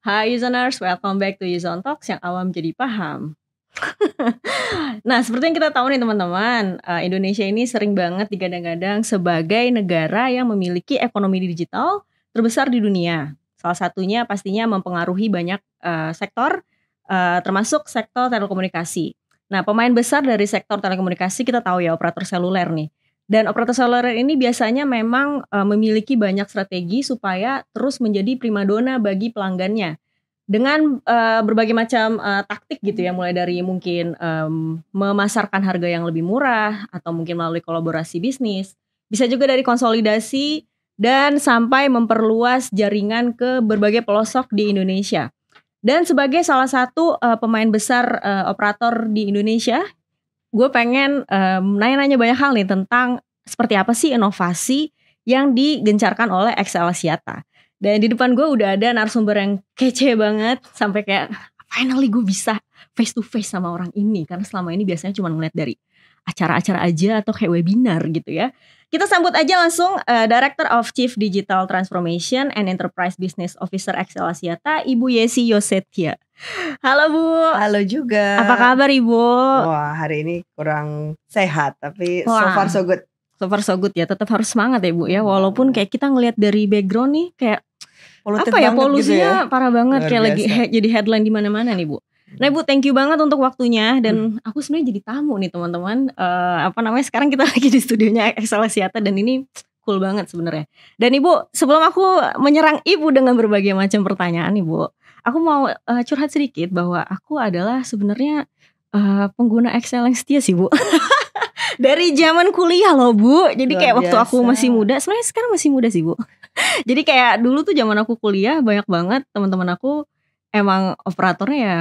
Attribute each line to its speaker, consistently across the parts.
Speaker 1: Hai Userners, welcome back to Uzon Talks yang awam jadi paham. Nah, seperti yang kita tahu nih teman-teman, Indonesia ini sering banget digadang-gadang sebagai negara yang memiliki ekonomi digital terbesar di dunia. Salah satunya pastinya mempengaruhi banyak sektor, termasuk sektor telekomunikasi. Nah, pemain besar dari sektor telekomunikasi kita tahu ya operator seluler nih. Dan operator seluler ini biasanya memang memiliki banyak strategi supaya terus menjadi primadona bagi pelanggannya. Dengan berbagai macam taktik gitu ya, mulai dari mungkin memasarkan harga yang lebih murah atau mungkin melalui kolaborasi bisnis. Bisa juga dari konsolidasi dan sampai memperluas jaringan ke berbagai pelosok di Indonesia. Dan sebagai salah satu pemain besar operator di Indonesia, gue pengen nanya-nanya banyak hal nih tentang seperti apa sih inovasi yang digencarkan oleh XL Axiata. Dan di depan gue udah ada narasumber yang kece banget, sampai kayak finally gue bisa face to face sama orang ini, karena selama ini biasanya cuma ngeliat dari acara-acara aja atau kayak webinar gitu ya. Kita sambut aja langsung Director of Chief Digital Transformation and Enterprise Business Officer XL Axiata, Ibu Yesi Yosetia. Halo Bu.
Speaker 2: Halo juga.
Speaker 1: Apa kabar Ibu?
Speaker 2: Wah, hari ini kurang sehat, tapi so
Speaker 1: Wah.
Speaker 2: far so good.
Speaker 1: So far so good ya, tetap harus semangat ya Bu ya. Walaupun kayak kita ngelihat dari background nih kayak
Speaker 2: Polutif
Speaker 1: apa ya,
Speaker 2: banget
Speaker 1: polusinya
Speaker 2: gitu ya.
Speaker 1: parah banget.
Speaker 2: Luar
Speaker 1: kayak lagi
Speaker 2: biasa.
Speaker 1: jadi headline di mana-mana nih Bu. Nah Bu, thank you banget untuk waktunya. Dan aku sebenarnya jadi tamu nih teman-teman. Sekarang kita lagi di studionya XL Axiata dan ini cool banget sebenarnya. Dan Ibu, sebelum aku menyerang Ibu dengan berbagai macam pertanyaan nih Bu, aku mau curhat sedikit bahwa aku adalah sebenarnya pengguna XL yang setia sih Bu. Dari zaman kuliah loh Bu. Jadi kayak waktu aku masih muda, sebenarnya sekarang masih muda sih Bu. Jadi kayak dulu tuh zaman aku kuliah banyak banget teman-teman aku emang operatornya ya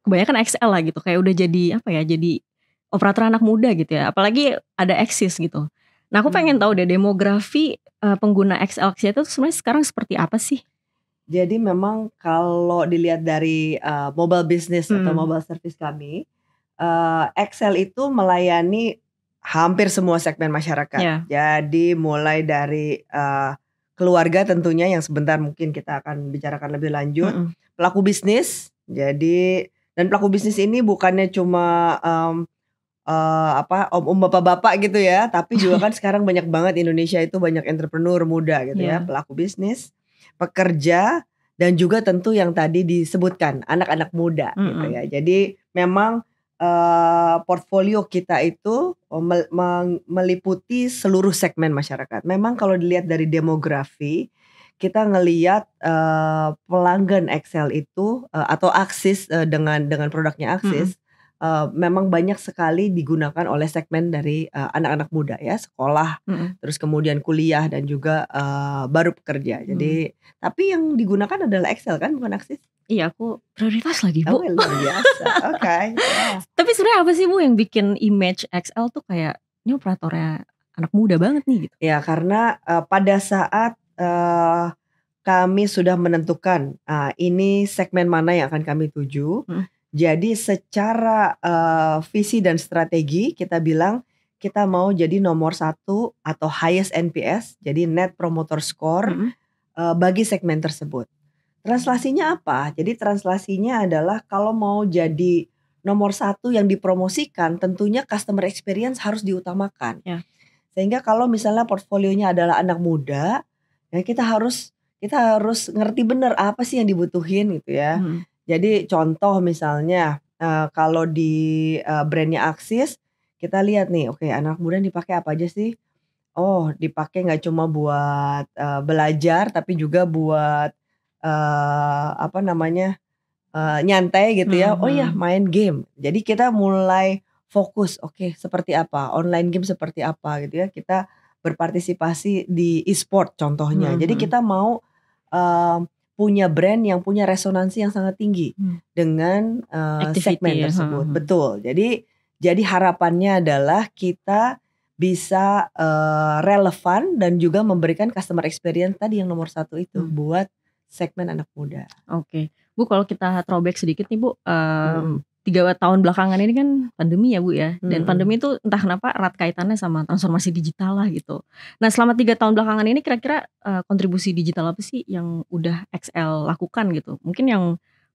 Speaker 1: kebanyakan XL lah gitu. Kayak udah jadi apa ya, jadi operator anak muda gitu ya. Apalagi ada Axis gitu. Nah aku pengen tahu deh demografi pengguna XL Axiata itu sebenarnya sekarang seperti apa sih?
Speaker 2: Jadi memang kalau dilihat dari mobile business atau mobile service kami, XL itu melayani hampir semua segmen masyarakat.
Speaker 1: Ya.
Speaker 2: Jadi mulai dari keluarga tentunya yang sebentar mungkin kita akan bicarakan lebih lanjut, pelaku bisnis. Jadi dan pelaku bisnis ini bukannya cuma om bapak-bapak gitu ya, tapi juga kan sekarang banyak banget Indonesia itu banyak entrepreneur muda gitu ya, pelaku bisnis, pekerja, dan juga tentu yang tadi disebutkan anak-anak muda gitu ya. Jadi memang portfolio kita itu meliputi seluruh segmen masyarakat. Memang kalau dilihat dari demografi, kita ngelihat pelanggan XL itu atau Axis dengan produknya Axis memang banyak sekali digunakan oleh segmen dari anak-anak muda ya, sekolah, terus kemudian kuliah dan juga baru bekerja. Jadi tapi yang digunakan adalah XL kan, bukan Axis?
Speaker 1: Iya, aku prioritas lagi Bu.
Speaker 2: Oh luar biasa. Oke.
Speaker 1: Tapi sebenarnya apa sih Bu yang bikin image XL tuh kayak ini operatornya anak muda banget nih gitu?
Speaker 2: Ya karena pada saat kami sudah menentukan ini segmen mana yang akan kami tuju. Jadi secara visi dan strategi kita bilang kita mau jadi nomor 1 atau highest NPS, jadi Net Promoter Score bagi segmen tersebut. Translasinya apa? Jadi translasinya adalah kalau mau jadi nomor 1 yang dipromosikan, tentunya customer experience harus diutamakan.
Speaker 1: Ya.
Speaker 2: Sehingga kalau misalnya portfolionya adalah anak muda, ya kita harus ngerti benar apa sih yang dibutuhin gitu ya. Jadi contoh misalnya kalau di brandnya Axis, kita lihat nih, oke, anak muda dipakai apa aja sih? Oh, dipakai nggak cuma buat belajar, tapi juga buat nyantai gitu ya. Oh ya, main game. Jadi kita mulai fokus, oke, seperti apa, online game seperti apa gitu ya. Kita berpartisipasi di e-sport contohnya. Jadi kita mau punya brand yang punya resonansi yang sangat tinggi dengan segmen tersebut. Betul. Jadi harapannya adalah kita bisa relevan dan juga memberikan customer experience tadi yang nomor 1 itu buat segmen anak muda.
Speaker 1: Oke. Bu, kalau kita throwback sedikit nih Bu, 3 tahun belakangan ini kan pandemi ya Bu ya. Dan
Speaker 2: Mm-mm.
Speaker 1: pandemi itu entah kenapa erat kaitannya sama transformasi digital lah gitu. Nah selama 3 tahun belakangan ini kira-kira kontribusi digital apa sih yang udah XL lakukan gitu? Mungkin yang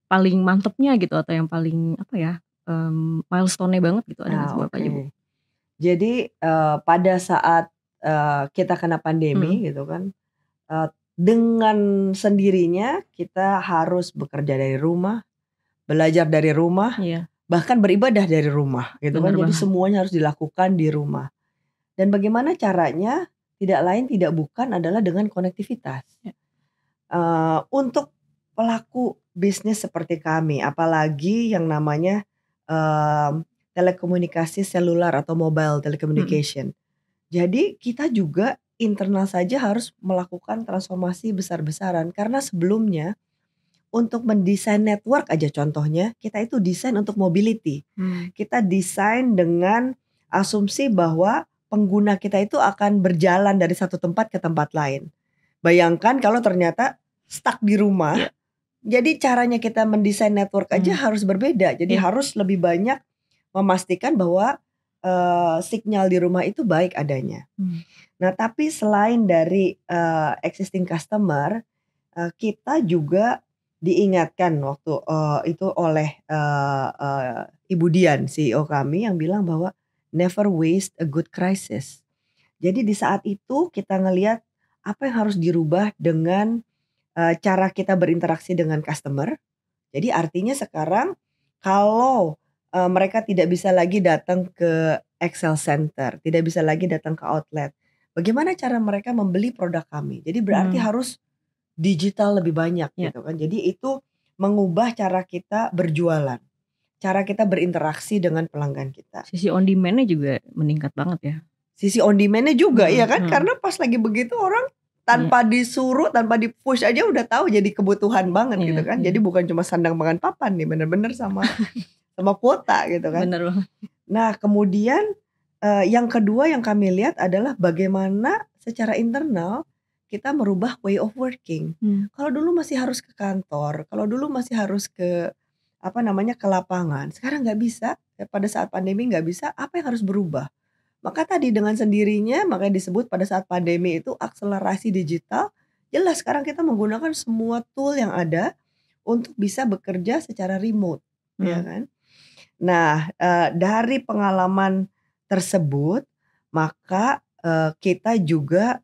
Speaker 1: paling mantepnya gitu atau yang paling apa ya milestone-nya banget gitu, ada nggak sih Bapak aja Bu?
Speaker 2: Jadi pada saat kita kena pandemi gitu kan, dengan sendirinya kita harus bekerja dari rumah, belajar dari rumah,
Speaker 1: Iya,
Speaker 2: bahkan beribadah dari rumah gitu kan.
Speaker 1: bener
Speaker 2: Jadi
Speaker 1: banget.
Speaker 2: semuanya harus dilakukan di rumah. Dan bagaimana caranya? Tidak lain tidak bukan adalah dengan konektivitas.
Speaker 1: Ya.
Speaker 2: Untuk pelaku bisnis seperti kami, apalagi yang namanya telekomunikasi selular atau mobile telecommunication. Jadi kita juga internal saja harus melakukan transformasi besar-besaran, karena sebelumnya untuk mendesain network aja contohnya, kita itu desain untuk mobility. Kita desain dengan asumsi bahwa pengguna kita itu akan berjalan dari satu tempat ke tempat lain. Bayangkan kalau ternyata stuck di rumah,
Speaker 1: Iya.
Speaker 2: jadi caranya kita mendesain network aja harus berbeda. Jadi
Speaker 1: Iya.
Speaker 2: harus lebih banyak memastikan bahwa sinyal di rumah itu baik adanya. Nah, tapi selain dari existing customer, kita juga diingatkan waktu itu oleh Ibu Dian, CEO kami, yang bilang bahwa never waste a good crisis. Jadi di saat itu kita ngelihat apa yang harus dirubah dengan cara kita berinteraksi dengan customer. Jadi artinya sekarang kalau mereka tidak bisa lagi datang ke Excel Center, tidak bisa lagi datang ke outlet, bagaimana cara mereka membeli produk kami? Jadi berarti harus digital lebih banyak gitu kan. Jadi itu mengubah cara kita berjualan, cara kita berinteraksi dengan pelanggan kita.
Speaker 1: Sisi on demand-nya juga meningkat banget ya.
Speaker 2: Sisi on demand-nya juga ya kan, karena pas lagi begitu orang tanpa disuruh, tanpa di-push aja udah tahu jadi kebutuhan banget gitu kan. Jadi bukan cuma sandang pangan papan nih, bener-bener sama kuota gitu kan.
Speaker 1: Bener banget.
Speaker 2: Nah kemudian yang kedua yang kami lihat adalah bagaimana secara internal kita merubah way of working. Kalau dulu masih harus ke kantor, kalau dulu masih harus ke ke lapangan, sekarang nggak bisa. Pada saat pandemi nggak bisa, apa yang harus berubah? Maka tadi dengan sendirinya, makanya disebut pada saat pandemi itu akselerasi digital. Jelas sekarang kita menggunakan semua tool yang ada untuk bisa bekerja secara remote, ya kan? Nah, dari pengalaman tersebut, maka kita juga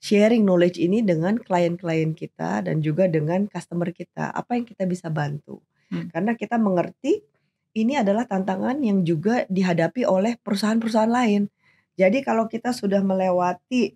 Speaker 2: sharing knowledge ini dengan klien-klien kita dan juga dengan customer kita. Apa yang kita bisa bantu? Karena kita mengerti ini adalah tantangan yang juga dihadapi oleh perusahaan-perusahaan lain. Jadi kalau kita sudah melewati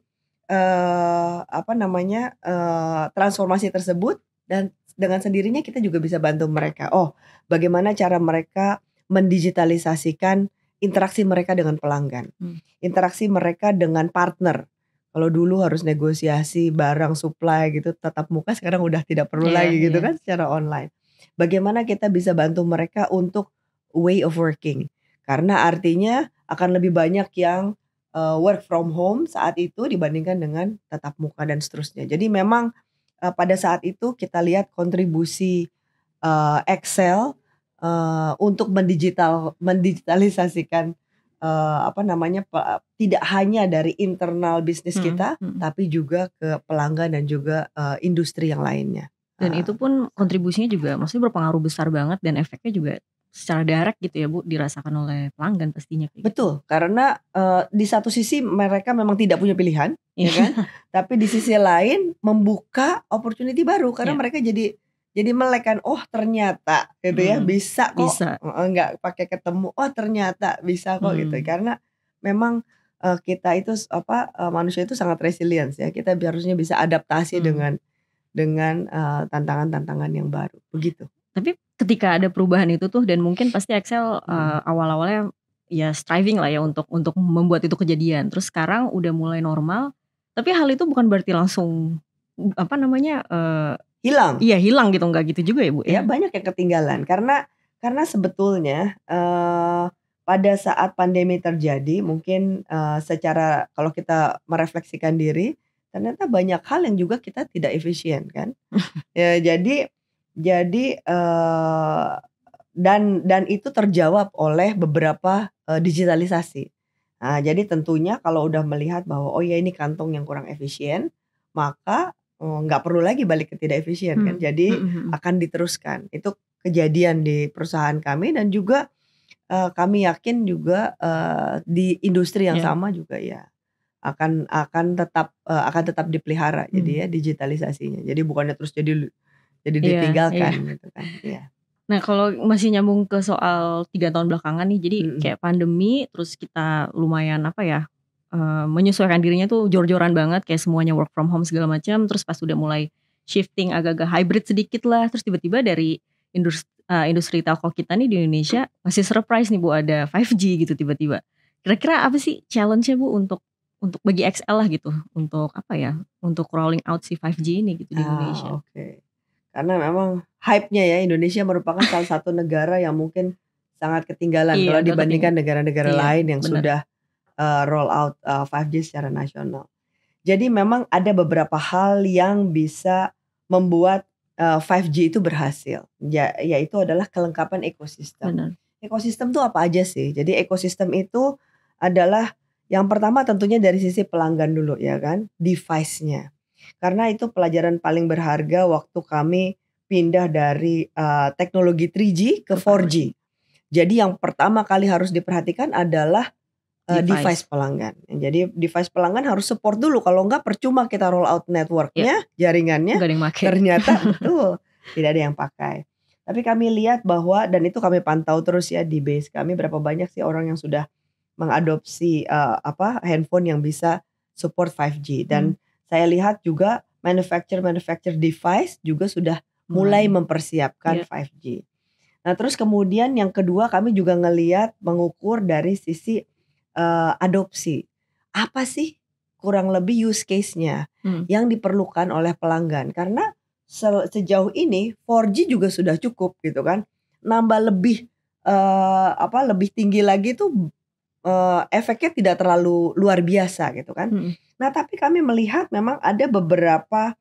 Speaker 2: transformasi tersebut, dan dengan sendirinya kita juga bisa bantu mereka. Oh, bagaimana cara mereka mendigitalisasikan interaksi mereka dengan pelanggan, interaksi mereka dengan partner. Kalau dulu harus negosiasi barang supply gitu tatap muka, sekarang udah tidak perlu lagi gitu kan, secara online. Bagaimana kita bisa bantu mereka untuk way of working, karena artinya akan lebih banyak yang work from home saat itu dibandingkan dengan tatap muka dan seterusnya. Jadi memang pada saat itu kita lihat kontribusi Excel untuk mendigitalisasikan tidak hanya dari internal bisnis kita, tapi juga ke pelanggan dan juga industri yang lainnya.
Speaker 1: Dan itu pun kontribusinya juga maksudnya berpengaruh besar banget, dan efeknya juga secara direct gitu ya Bu, dirasakan oleh pelanggan pastinya.
Speaker 2: Betul, karena di satu sisi mereka memang tidak punya pilihan, ya kan? Tapi di sisi lain membuka opportunity baru, karena mereka jadi melek kan, oh ternyata gitu ya bisa kok, nggak pakai ketemu, oh ternyata bisa kok gitu. Karena memang kita itu manusia itu sangat resilient ya, kita harusnya bisa adaptasi dengan tantangan-tantangan yang baru, begitu.
Speaker 1: Tapi ketika ada perubahan itu tuh, dan mungkin pasti Excel awal-awalnya ya striving lah ya untuk membuat itu kejadian. Terus sekarang udah mulai normal, tapi hal itu bukan berarti langsung
Speaker 2: hilang.
Speaker 1: Iya hilang gitu, nggak gitu juga ya Bu
Speaker 2: ya? Banyak yang ketinggalan karena sebetulnya pada saat pandemi terjadi mungkin secara kalau kita merefleksikan diri, ternyata banyak hal yang juga kita tidak efisien kan. Ya jadi dan itu terjawab oleh beberapa digitalisasi. Nah, jadi tentunya kalau udah melihat bahwa oh ya ini kantong yang kurang efisien, maka nggak perlu lagi balik ke tidak efisien kan. Jadi akan diteruskan. Itu kejadian di perusahaan kami dan juga kami yakin juga di industri yang sama juga ya akan tetap dipelihara. Jadi ya digitalisasinya. Jadi bukannya terus jadi ditinggalkan gitu kan. Iya.
Speaker 1: Nah kalau masih nyambung ke soal 3 tahun belakangan nih, jadi kayak pandemi terus kita lumayan menyesuaikan dirinya tuh jor-joran banget, kayak semuanya work from home segala macam. Terus pas udah mulai shifting agak-agak hybrid sedikit lah, terus tiba-tiba dari industri telco kita nih di Indonesia masih surprise nih Bu ada 5G gitu tiba-tiba. Kira-kira apa sih challenge-nya Bu untuk bagi XL lah gitu, untuk untuk rolling out si 5G ini gitu di Indonesia?
Speaker 2: Oke. Karena memang hype-nya ya Indonesia merupakan salah satu negara yang mungkin sangat ketinggalan kalau dibandingkan negara-negara lain yang sudah roll out 5G secara nasional. Jadi memang ada beberapa hal yang bisa membuat 5G itu berhasil. Yaitu adalah kelengkapan ekosistem.
Speaker 1: Benar.
Speaker 2: Ekosistem tuh apa aja sih? Jadi ekosistem itu adalah yang pertama tentunya dari sisi pelanggan dulu ya kan, device-nya. Karena itu pelajaran paling berharga waktu kami pindah dari teknologi 3G ke 4G. Jadi yang pertama kali harus diperhatikan adalah device pelanggan. Jadi device pelanggan harus support dulu. Kalau enggak percuma kita roll out networknya, jaringannya, ternyata betul tidak ada yang pakai. Tapi kami lihat bahwa, dan itu kami pantau terus ya di base kami, berapa banyak sih orang yang sudah mengadopsi handphone yang bisa support 5G. Dan saya lihat juga manufacturer device juga sudah mulai mempersiapkan 5G. Nah terus kemudian yang kedua kami juga mengukur dari sisi adopsi. Apa sih kurang lebih use case-nya yang diperlukan oleh pelanggan. Karena sejauh ini 4G juga sudah cukup gitu kan. Nambah lebih tinggi lagi tuh efeknya tidak terlalu luar biasa gitu kan. Nah tapi kami melihat memang ada beberapa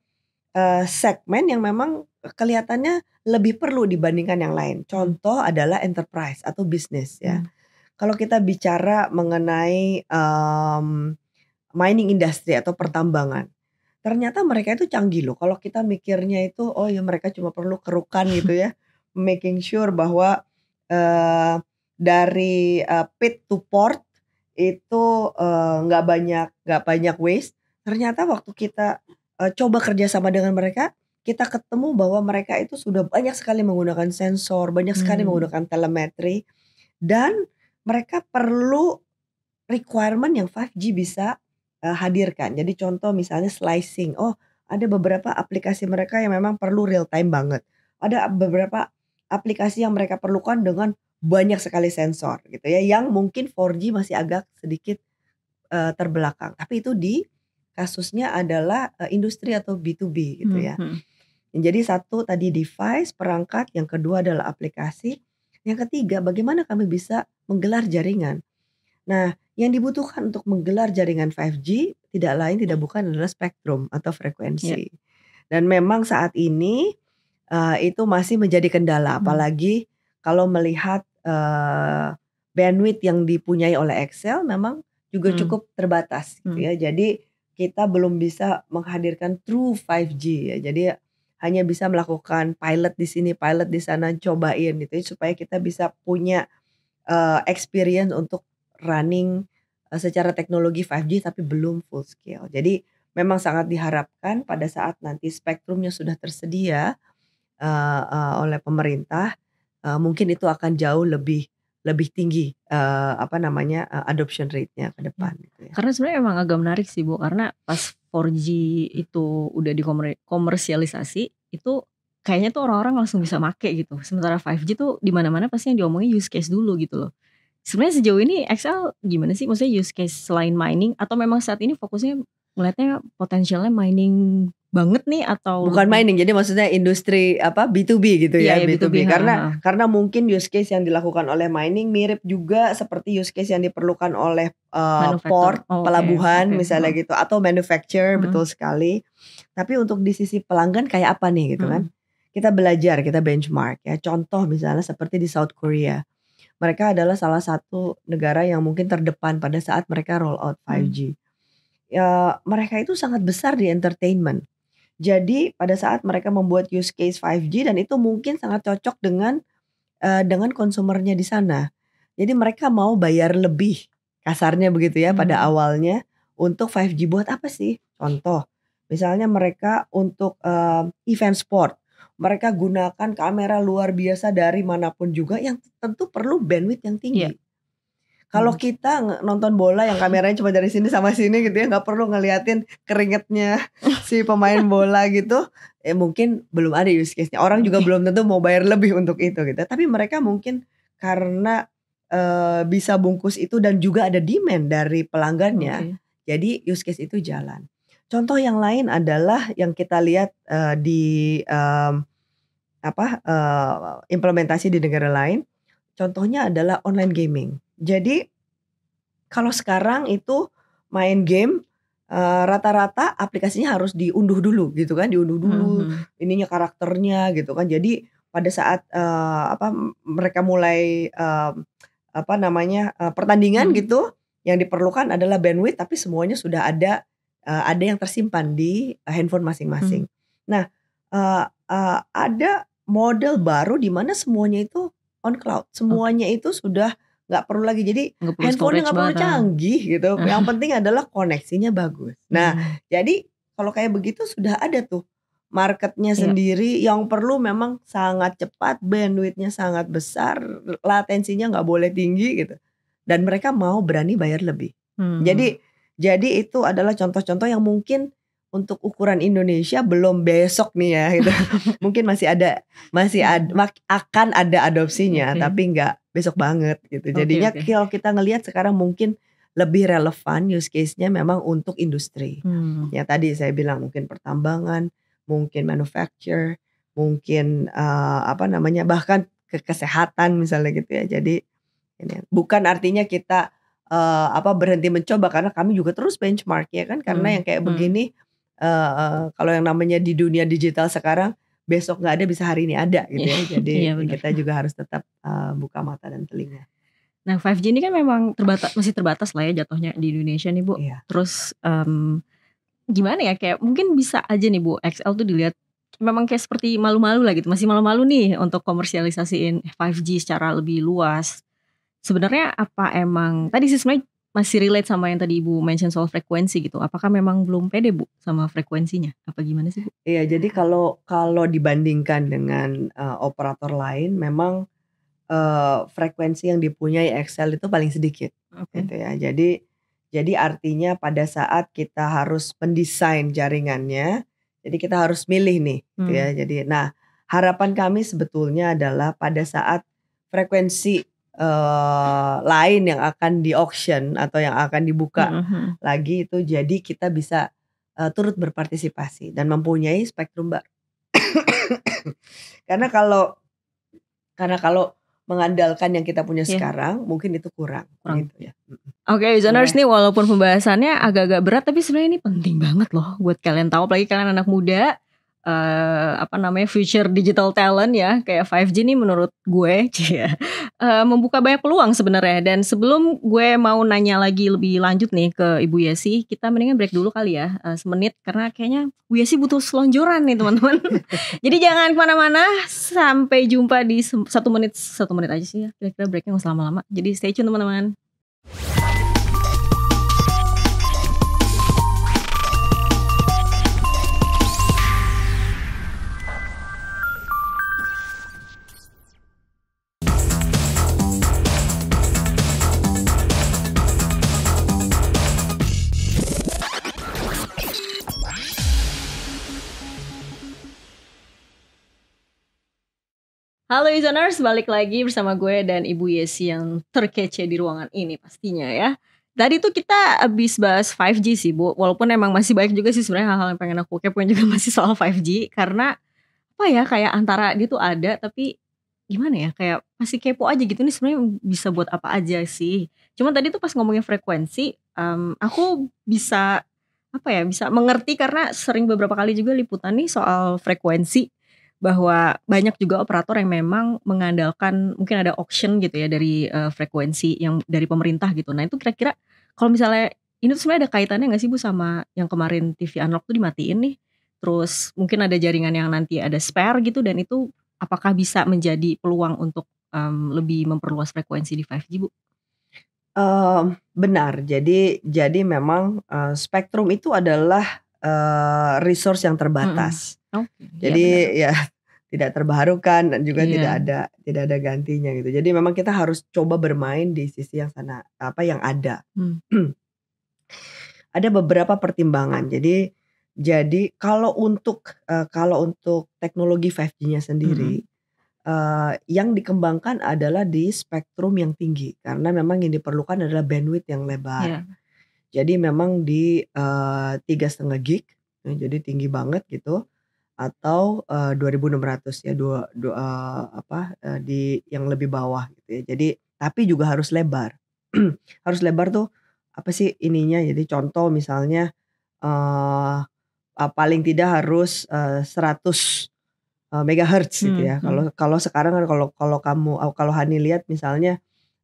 Speaker 2: segmen yang memang kelihatannya lebih perlu dibandingkan yang lain. Contoh adalah enterprise atau bisnis ya. Kalau kita bicara mengenai mining industry atau pertambangan, ternyata mereka itu canggih loh. Kalau kita mikirnya itu oh ya mereka cuma perlu kerukan gitu ya, making sure bahwa dari pit to port itu nggak banyak waste. Ternyata waktu kita coba kerjasama dengan mereka, kita ketemu bahwa mereka itu sudah banyak sekali menggunakan sensor, banyak sekali menggunakan telemetri, dan mereka perlu requirement yang 5G bisa hadirkan. Jadi contoh misalnya slicing. Oh, ada beberapa aplikasi mereka yang memang perlu real time banget. Ada beberapa aplikasi yang mereka perlukan dengan banyak sekali sensor gitu ya, yang mungkin 4G masih agak sedikit terbelakang. Tapi itu kasusnya adalah industri atau B2B gitu ya. Jadi satu tadi device, perangkat, yang kedua adalah aplikasi, yang ketiga bagaimana kami bisa menggelar jaringan. Nah, yang dibutuhkan untuk menggelar jaringan 5G tidak bukan adalah spektrum atau frekuensi. Dan memang saat ini itu masih menjadi kendala, apalagi kalau melihat bandwidth yang dipunyai oleh XL memang juga cukup terbatas gitu ya. Jadi kita belum bisa menghadirkan true 5G ya. Jadi hanya bisa melakukan pilot di sini, pilot di sana, cobain gitu ya, supaya kita bisa punya experience untuk running secara teknologi 5G tapi belum full scale. Jadi memang sangat diharapkan pada saat nanti spektrumnya sudah tersedia oleh pemerintah, mungkin itu akan jauh lebih tinggi adoption rate-nya ke depan gitu ya.
Speaker 1: Karena sebenarnya emang agak menarik sih Bu, karena pas 4G itu udah dikomersialisasi, itu kayaknya tuh orang-orang langsung bisa make gitu. Sementara 5G tuh di mana-mana pasti yang diomongin use case dulu gitu loh. Sebenarnya sejauh ini XL gimana sih? Maksudnya use case selain mining, atau memang saat ini fokusnya melihatnya potensialnya mining banget nih, atau
Speaker 2: bukan mining, jadi maksudnya industri B2B gitu ya, B2B. Karena mungkin use case yang dilakukan oleh mining mirip juga seperti use case yang diperlukan oleh port, pelabuhan misalnya gitu, atau manufacturer, betul sekali. Tapi untuk di sisi pelanggan kayak apa nih gitu kan? kita belajar, kita benchmark ya. Contoh misalnya seperti di South Korea. Mereka adalah salah satu negara yang mungkin terdepan pada saat mereka roll out 5G. Ya, mereka itu sangat besar di entertainment. Jadi pada saat mereka membuat use case 5G dan itu mungkin sangat cocok dengan konsumernya di sana. Jadi mereka mau bayar lebih, kasarnya begitu ya pada awalnya untuk 5G buat apa sih? Contoh, misalnya mereka untuk event sport. Mereka gunakan kamera luar biasa dari manapun juga yang tentu perlu bandwidth yang tinggi. Kalau kita nonton bola yang kameranya cuma dari sini sama sini gitu ya, nggak perlu ngeliatin keringetnya si pemain bola gitu, mungkin belum ada use case-nya. Orang juga belum tentu mau bayar lebih untuk itu gitu. Tapi mereka mungkin karena bisa bungkus itu dan juga ada demand dari pelanggannya, jadi use case itu jalan. Contoh yang lain adalah yang kita lihat di implementasi di negara lain. Contohnya adalah online gaming. Jadi kalau sekarang itu main game rata-rata aplikasinya harus diunduh dulu gitu kan, diunduh dulu ininya karakternya gitu kan. Jadi pada saat mereka mulai pertandingan gitu, yang diperlukan adalah bandwidth tapi semuanya sudah ada yang tersimpan di handphone masing-masing. Nah, ada model baru di mana semuanya itu on cloud, semuanya itu sudah nggak perlu lagi, jadi handphonenya nggak perlu canggih gitu. Yang penting adalah koneksinya bagus. Nah, jadi kalau kayak begitu sudah ada tuh marketnya sendiri yang perlu memang sangat cepat, bandwidthnya sangat besar, latensinya nggak boleh tinggi gitu. Dan mereka mau berani bayar lebih. Jadi itu adalah contoh-contoh yang mungkin untuk ukuran Indonesia belum besok nih ya gitu. Mungkin akan ada adopsinya, tapi nggak besok banget gitu. Jadinya kalau kita ngelihat sekarang mungkin lebih relevan use case-nya memang untuk industri. Ya tadi saya bilang mungkin pertambangan, mungkin manufacture, mungkin bahkan kesehatan misalnya gitu ya. Jadi ini bukan artinya kita berhenti mencoba, karena kami juga terus benchmark ya kan, karena yang kayak begini kalau yang namanya di dunia digital sekarang besok nggak ada bisa hari ini ada gitu ya. Jadi kita juga harus tetap buka mata dan telinga.
Speaker 1: Nah 5G ini kan memang masih terbatas lah ya jatuhnya di Indonesia nih Bu. Terus gimana ya, kayak mungkin bisa aja nih Bu, XL tuh dilihat memang kayak seperti malu-malu lah gitu, masih malu-malu nih untuk komersialisasiin 5G secara lebih luas. Sebenarnya apa emang tadi sih sebenarnya masih relate sama yang tadi Ibu mention soal frekuensi gitu. Apakah memang belum pede Bu sama frekuensinya? Apa gimana sih Bu?
Speaker 2: Iya, jadi kalau dibandingkan dengan operator lain, memang frekuensi yang dipunyai XL itu paling sedikit, gitu ya. Jadi artinya pada saat kita harus mendesain jaringannya, jadi kita harus milih nih, gitu ya. Jadi, nah harapan kami sebetulnya adalah pada saat frekuensi lain yang akan di auction atau yang akan dibuka lagi itu, jadi kita bisa turut berpartisipasi dan mempunyai spektrum baru. Karena kalau mengandalkan yang kita punya sekarang mungkin itu kurang. Gitu ya.
Speaker 1: Oke, Zoners nih, walaupun pembahasannya agak-agak berat tapi sebenarnya ini penting banget loh buat kalian tahu, apalagi kalian anak muda. Future digital talent ya, kayak 5G nih menurut gue membuka banyak peluang sebenarnya. Dan sebelum gue mau nanya lagi lebih lanjut nih ke Ibu Yesi, kita mendingan break dulu kali ya, semenit, karena kayaknya Bu Yesi butuh selonjoran nih teman-teman. Jadi jangan kemana-mana, sampai jumpa di 1 menit aja sih ya, kira-kira breaknya nggak usah lama-lama. Jadi stay tune teman-teman. Halo Izoners, balik lagi bersama gue dan Ibu Yesi yang terkece di ruangan ini pastinya ya. Tadi tuh kita abis bahas 5G sih Bu, walaupun emang masih banyak juga sih sebenarnya hal-hal yang pengen aku kepoin juga masih soal 5G. Karena apa ya, kayak antara dia tuh ada tapi gimana ya, kayak masih kepo aja gitu, nih sebenarnya bisa buat apa aja sih. Cuman tadi tuh pas ngomongin frekuensi, aku bisa mengerti karena sering beberapa kali juga liputan nih soal frekuensi. bahwa banyak juga operator yang memang mengandalkan mungkin ada auction gitu ya dari frekuensi yang dari pemerintah gitu. Nah itu kira-kira kalau misalnya ini tuh sebenarnya ada kaitannya nggak sih Bu sama yang kemarin TV analog tuh dimatiin nih? Terus mungkin ada jaringan yang nanti ada spare gitu dan itu apakah bisa menjadi peluang untuk lebih memperluas frekuensi di 5G Bu?
Speaker 2: Benar. Jadi memang, spektrum itu adalah, resource yang
Speaker 1: Mhm.
Speaker 2: terbatas.
Speaker 1: Oke, iya benar.
Speaker 2: Jadi ya tidak terbarukan dan juga
Speaker 1: Iya.
Speaker 2: tidak ada gantinya gitu. Jadi memang kita harus coba bermain di sisi yang sana apa, yang ada.
Speaker 1: Mmm.
Speaker 2: Ada beberapa pertimbangan. Jadi kalau untuk teknologi 5G-nya
Speaker 1: Mhm.
Speaker 2: sendiri, yang dikembangkan adalah di spektrum yang tinggi, karena memang yang diperlukan adalah bandwidth yang lebar.
Speaker 1: Iya.
Speaker 2: Jadi memang di, 3,5 gig, jadi tinggi banget gitu, atau, 2.600 ya, di yang lebih bawah gitu ya. Jadi tapi juga harus lebar. Harus lebar tuh apa sih ininya, jadi contoh misalnya, eee, paling tidak harus, 100 megahertz gitu
Speaker 1: Mhm
Speaker 2: ya.
Speaker 1: mhm.
Speaker 2: Kalau sekarang kan kalau Hani lihat misalnya,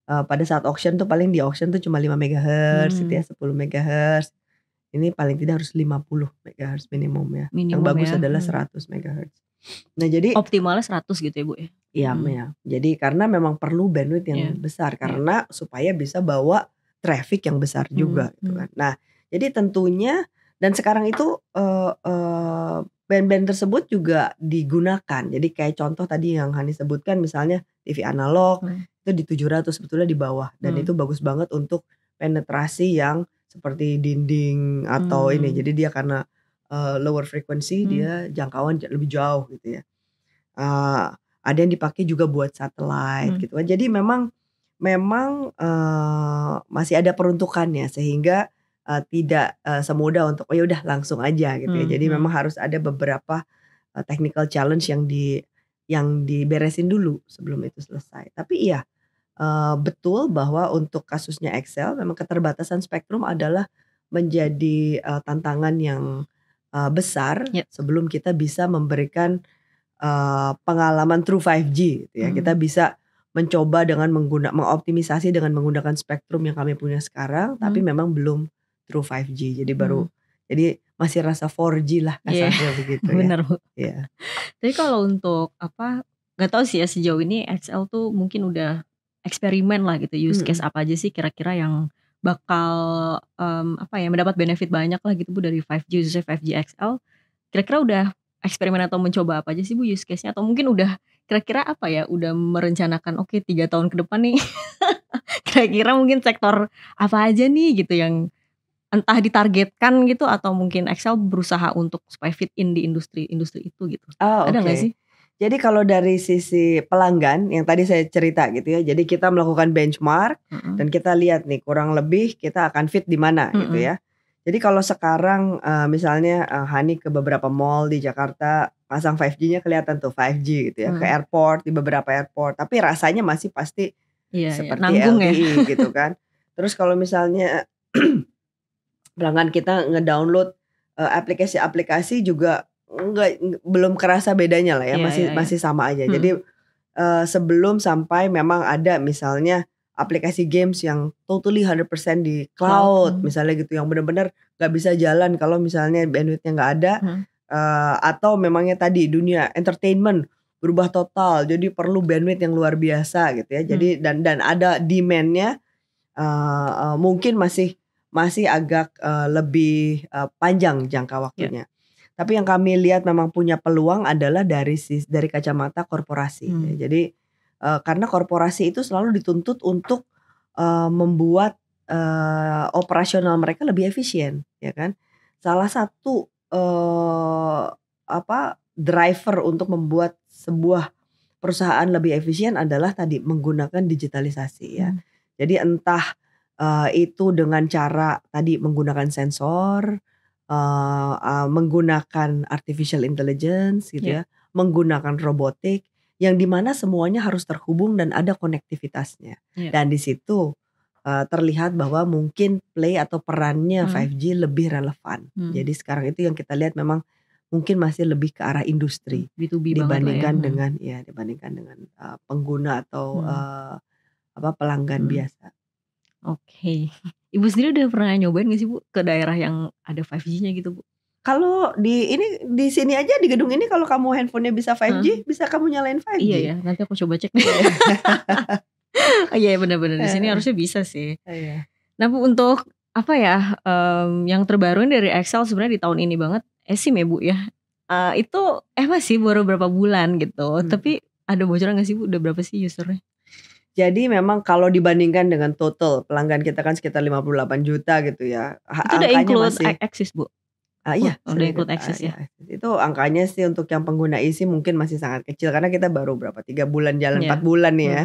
Speaker 2: pada saat auction tuh paling di auction tuh cuma 5 megahertz gitu ya,
Speaker 1: Mmm.
Speaker 2: 10 megahertz. Ini paling tidak harus 50 megahertz minimum ya. Yang
Speaker 1: Minimum
Speaker 2: bagus
Speaker 1: ya,
Speaker 2: adalah 100 megahertz. Nah jadi
Speaker 1: optimalnya 100 gitu ya, Bu, ya?
Speaker 2: iya
Speaker 1: Mhm,
Speaker 2: ya, jadi karena memang perlu bandwidth yang
Speaker 1: iya
Speaker 2: besar
Speaker 1: iya,
Speaker 2: karena supaya bisa bawa traffic yang besar
Speaker 1: mhm
Speaker 2: juga gitu
Speaker 1: mhm,
Speaker 2: kan. Nah, jadi tentunya dan sekarang itu, band-band tersebut juga digunakan. Jadi kayak contoh tadi yang Hani sebutkan misalnya TV analog
Speaker 1: mmm,
Speaker 2: itu di 700 sebetulnya di bawah dan
Speaker 1: mmm,
Speaker 2: itu bagus banget untuk penetrasi yang seperti dinding atau ini.
Speaker 1: mmm,
Speaker 2: Jadi dia karena, lower frequency
Speaker 1: mmm,
Speaker 2: dia jangkauan lebih jauh gitu ya. Eee, ada yang dipakai juga buat satelit
Speaker 1: mmm,
Speaker 2: gitu kan. Jadi memang, masih ada peruntukannya sehingga, tidak, semudah untuk, "Oh ya udah langsung aja," gitu ya. Jadi memang
Speaker 1: mhm,
Speaker 2: harus ada beberapa, technical challenge yang diberesin dulu sebelum itu selesai. Tapi iya, betul bahwa untuk kasusnya Excel memang keterbatasan spektrum adalah menjadi, tantangan yang, besar
Speaker 1: iya,
Speaker 2: sebelum kita bisa memberikan pengalaman true 5G gitu ya. Kita
Speaker 1: mmm,
Speaker 2: bisa mencoba dengan mengoptimisasi dengan menggunakan spektrum yang kami punya sekarang, tapi
Speaker 1: mmm,
Speaker 2: memang belum true 5G.
Speaker 1: mmm,
Speaker 2: Jadi masih rasa 4G lah
Speaker 1: iya,
Speaker 2: kasarnya begitu ya.
Speaker 1: bener, Bu.
Speaker 2: Iya.
Speaker 1: Tapi kalau untuk apa, nggak tahu sih ya sejauh ini XL tuh mungkin udah eksperimen lah gitu, use case
Speaker 2: Mhm.
Speaker 1: apa aja sih kira-kira yang bakal, apa ya, mendapat benefit banyak lah gitu Bu dari 5G khususnya 5G XL. Kira-kira udah eksperimen atau mencoba apa aja sih Bu use case-nya? Atau mungkin udah kira-kira apa ya, udah merencanakan, "Oke 3 tahun ke depan nih kira-kira mungkin sektor apa aja nih?" Gitu yang entah ditargetkan gitu atau mungkin Excel berusaha untuk supaya fit in di industri-industri itu gitu.
Speaker 2: Oh,
Speaker 1: Ada nggak
Speaker 2: oke.
Speaker 1: sih?
Speaker 2: Jadi kalau dari sisi pelanggan yang tadi saya cerita gitu ya, jadi kita melakukan benchmark
Speaker 1: Mhm
Speaker 2: dan kita lihat nih kurang lebih kita akan fit di mana gitu
Speaker 1: mhm
Speaker 2: ya. Jadi kalau sekarang, misalnya, Hani ke beberapa mall di Jakarta pasang 5G-nya kelihatan tuh 5G gitu ya, ke
Speaker 1: mhm.
Speaker 2: airport, di beberapa airport, tapi rasanya masih pasti
Speaker 1: Iya iya,
Speaker 2: seperti
Speaker 1: nanggung ya?
Speaker 2: LTE gitu kan. Terus kalau misalnya pelanggan kita ngedownload, aplikasi-aplikasi juga belum kerasa bedanya lah ya,
Speaker 1: Iya iya
Speaker 2: masih
Speaker 1: iya.
Speaker 2: masih sama aja.
Speaker 1: Mhm
Speaker 2: Jadi, sebelum sampai memang ada misalnya aplikasi games yang totally 100% di
Speaker 1: cloud,
Speaker 2: cloud misalnya gitu, yang bener-bener nggak bisa jalan kalau misalnya bandwidth-nya nggak ada,
Speaker 1: mhm
Speaker 2: atau memangnya tadi dunia entertainment berubah total, jadi perlu bandwidth yang luar biasa gitu ya.
Speaker 1: mhm
Speaker 2: Jadi dan ada demand-nya. Mungkin masih agak, lebih, panjang jangka
Speaker 1: iya,
Speaker 2: waktunya. Tapi yang kami lihat memang punya peluang adalah dari kacamata korporasi
Speaker 1: mmm,
Speaker 2: ya. Jadi, karena korporasi itu selalu dituntut untuk, membuat, operasional mereka lebih efisien ya kan. Salah satu, driver untuk membuat sebuah perusahaan lebih efisien adalah tadi menggunakan digitalisasi ya.
Speaker 1: mmm,
Speaker 2: Jadi entah, itu dengan cara tadi menggunakan sensor, menggunakan artificial intelligence gitu
Speaker 1: iya,
Speaker 2: ya, menggunakan robotik, yang di mana semuanya harus terhubung dan ada konektivitasnya.
Speaker 1: iya,
Speaker 2: Dan di situ, terlihat bahwa mungkin play atau perannya
Speaker 1: mhm
Speaker 2: 5G lebih relevan.
Speaker 1: mhm
Speaker 2: Jadi sekarang itu yang kita lihat memang mungkin masih lebih ke arah industri
Speaker 1: B2B banget lah ya.
Speaker 2: dibandingkan dengan pengguna atau pelanggan
Speaker 1: Hmm.
Speaker 2: biasa.
Speaker 1: Oke. Ibu sendiri udah pernah nyobain gak sih Bu ke daerah yang ada 5G-nya gitu Bu?
Speaker 2: Kalau di sini aja di gedung ini kalau kamu handphonenya bisa 5G, bisa kamu nyalain 5G.
Speaker 1: Iya ya, nanti aku coba cek deh. Oh iya benar-benar di sini harusnya bisa sih.
Speaker 2: Iya.
Speaker 1: Nah Bu, untuk apa ya yang terbaru dari Excel sebenarnya di tahun ini banget eSIM ya Bu ya. Itu masih baru berapa bulan gitu. Tapi ada bocoran gak sih Bu, udah berapa sih usernya?
Speaker 2: Jadi memang kalau dibandingkan dengan total pelanggan kita kan sekitar 58 juta gitu ya.
Speaker 1: Itu udah include Axis Bu?
Speaker 2: Iya,
Speaker 1: udah include Axis ya.
Speaker 2: Itu angkanya sih untuk yang pengguna eSIM mungkin masih sangat kecil karena kita baru 3 bulan jalan 4 bulan nih ya.